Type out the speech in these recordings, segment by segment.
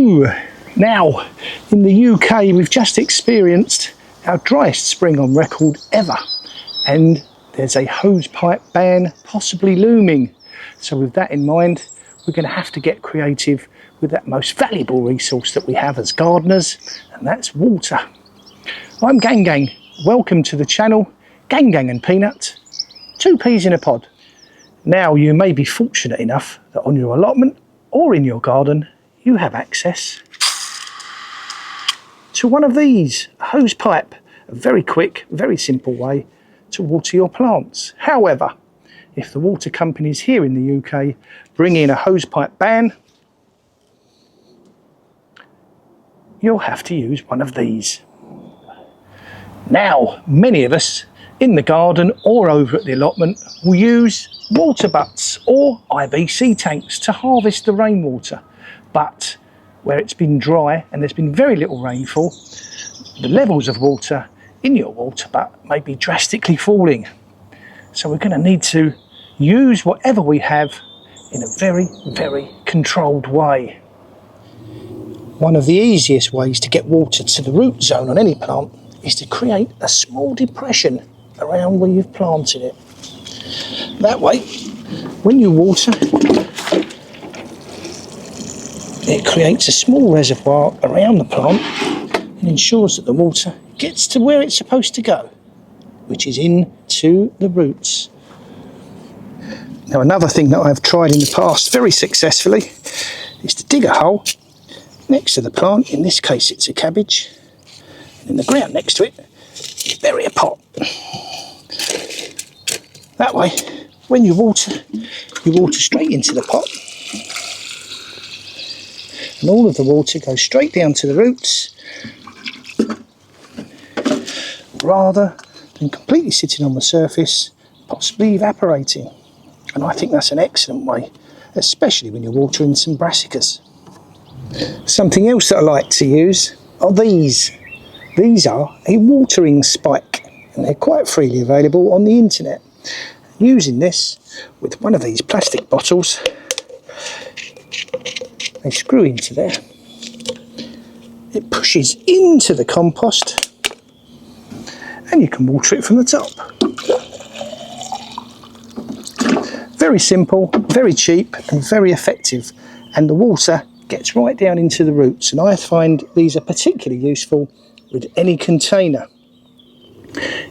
Hello! Now, in the UK, we've just experienced our driest spring on record ever, and there's a hosepipe ban possibly looming. So with that in mind, we're going to have to get creative with that most valuable resource that we have as gardeners, and that's water. I'm Gang Gang. Welcome to the channel, Gang Gang and Peanut, two peas in a pod. Now, you may be fortunate enough that on your allotment or in your garden, you have access to one of these, a hose pipe, a very quick, very simple way to water your plants. However, if the water companies here in the UK bring in a hose pipe ban, you'll have to use one of these. Now, many of us in the garden or over at the allotment will use water butts or IBC tanks to harvest the rainwater. But where it's been dry and there's been very little rainfall, the levels of water in your water butt may be drastically falling. So we're going to need to use whatever we have in a very, very controlled way. One of the easiest ways to get water to the root zone on any plant is to create a small depression around where you've planted it. That way, when you water, it creates a small reservoir around the plant and ensures that the water gets to where it's supposed to go, which is into the roots. Now, another thing that I've tried in the past very successfully is to dig a hole next to the plant. In this case, it's a cabbage. And in the ground next to it, you bury a pot. That way, when you water straight into the pot. And all of the water goes straight down to the roots, rather than completely sitting on the surface, possibly evaporating. And I think that's an excellent way, especially when you're watering some brassicas. Something else that I like to use are these. These are a watering spike, and they're quite freely available on the internet. Using this with one of these plastic bottles, they screw into there. It pushes into the compost, and you can water it from the top. Very simple, very cheap, and very effective, and the water gets right down into the roots. And I find these are particularly useful with any container.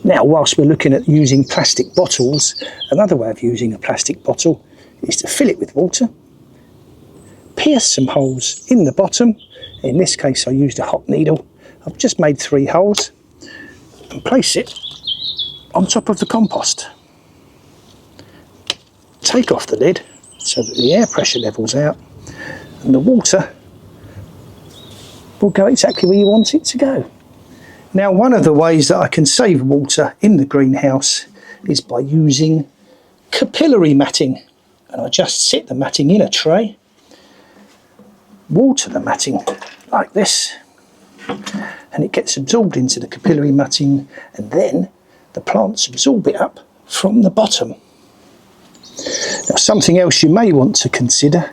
Now, whilst we're looking at using plastic bottles, another way of using a plastic bottle is to fill it with water, pierce some holes in the bottom. In this case, I used a hot needle. I've just made 3 holes and place it on top of the compost. Take off the lid so that the air pressure levels out and the water will go exactly where you want it to go. Now, one of the ways that I can save water in the greenhouse is by using capillary matting. And I just sit the matting in a tray, water the matting like this, and it gets absorbed into the capillary matting, and then the plants absorb it up from the bottom. Now, something else you may want to consider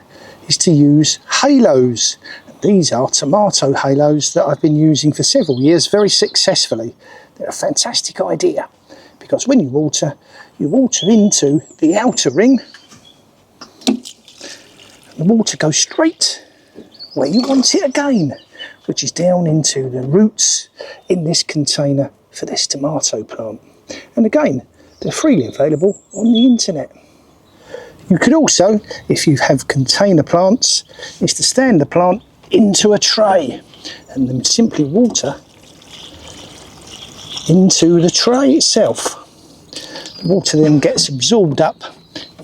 is to use halos. These are tomato halos that I've been using for several years very successfully. They're a fantastic idea because when you water into the outer ring, and the water goes straight where you want it again, which is down into the roots in this container for this tomato plant. And again, they're freely available on the internet. You could also, if you have container plants, is to stand the plant into a tray and then simply water into the tray itself. The water then gets absorbed up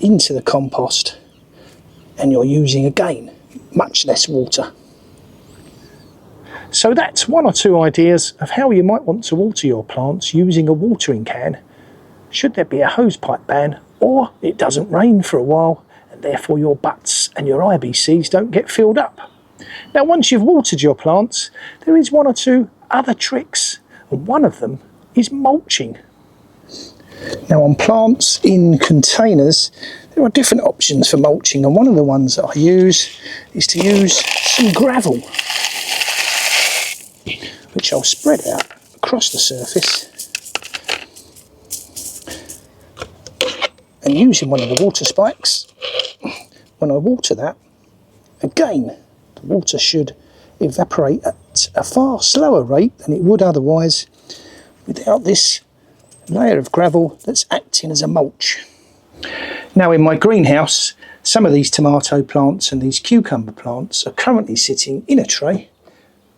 into the compost and you're using, again, much less water. So that's 1 or 2 ideas of how you might want to water your plants using a watering can, should there be a hosepipe ban or it doesn't rain for a while and therefore your butts and your IBCs don't get filled up. Now, once you've watered your plants, there is 1 or 2 other tricks, and one of them is mulching. Now, on plants in containers, There are different options for mulching, and one of the ones that I use is to use some gravel, which I'll spread out across the surface, and using one of the water spikes, when I water that, again, the water should evaporate at a far slower rate than it would otherwise without this layer of gravel that's acting as a mulch. Now in my greenhouse, some of these tomato plants and these cucumber plants are currently sitting in a tray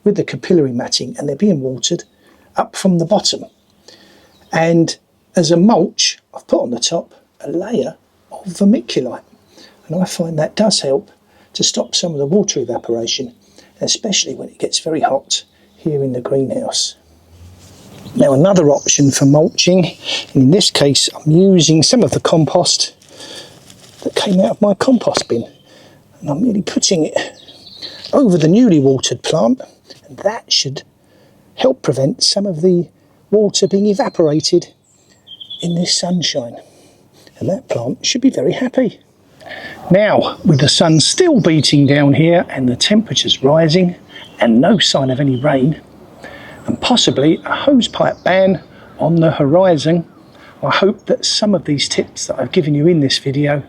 with the capillary matting, and they're being watered up from the bottom. And as a mulch, I've put on the top a layer of vermiculite, and I find that does help to stop some of the water evaporation, especially when it gets very hot here in the greenhouse. Now another option for mulching, and in this case I'm using some of the compost that came out of my compost bin, and I'm really putting it over the newly watered plant, and that should help prevent some of the water being evaporated in this sunshine, and that plant should be very happy. Now, with the sun still beating down here and the temperatures rising and no sign of any rain, and possibly a hosepipe ban on the horizon, I hope that some of these tips that I've given you in this video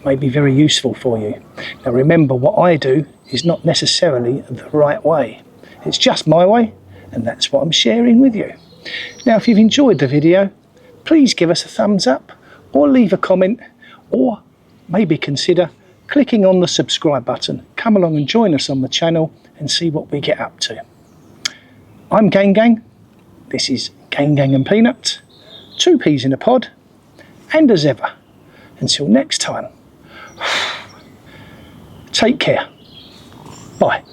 may be very useful for you. Now remember, what I do is not necessarily the right way. It's just my way, and that's what I'm sharing with you. Now if you've enjoyed the video, please give us a thumbs up, or leave a comment, or maybe consider clicking on the subscribe button. Come along and join us on the channel and see what we get up to. I'm Gang, this is Gang and Peanut, 2 peas in a pod, and as ever, until next time, take care, bye.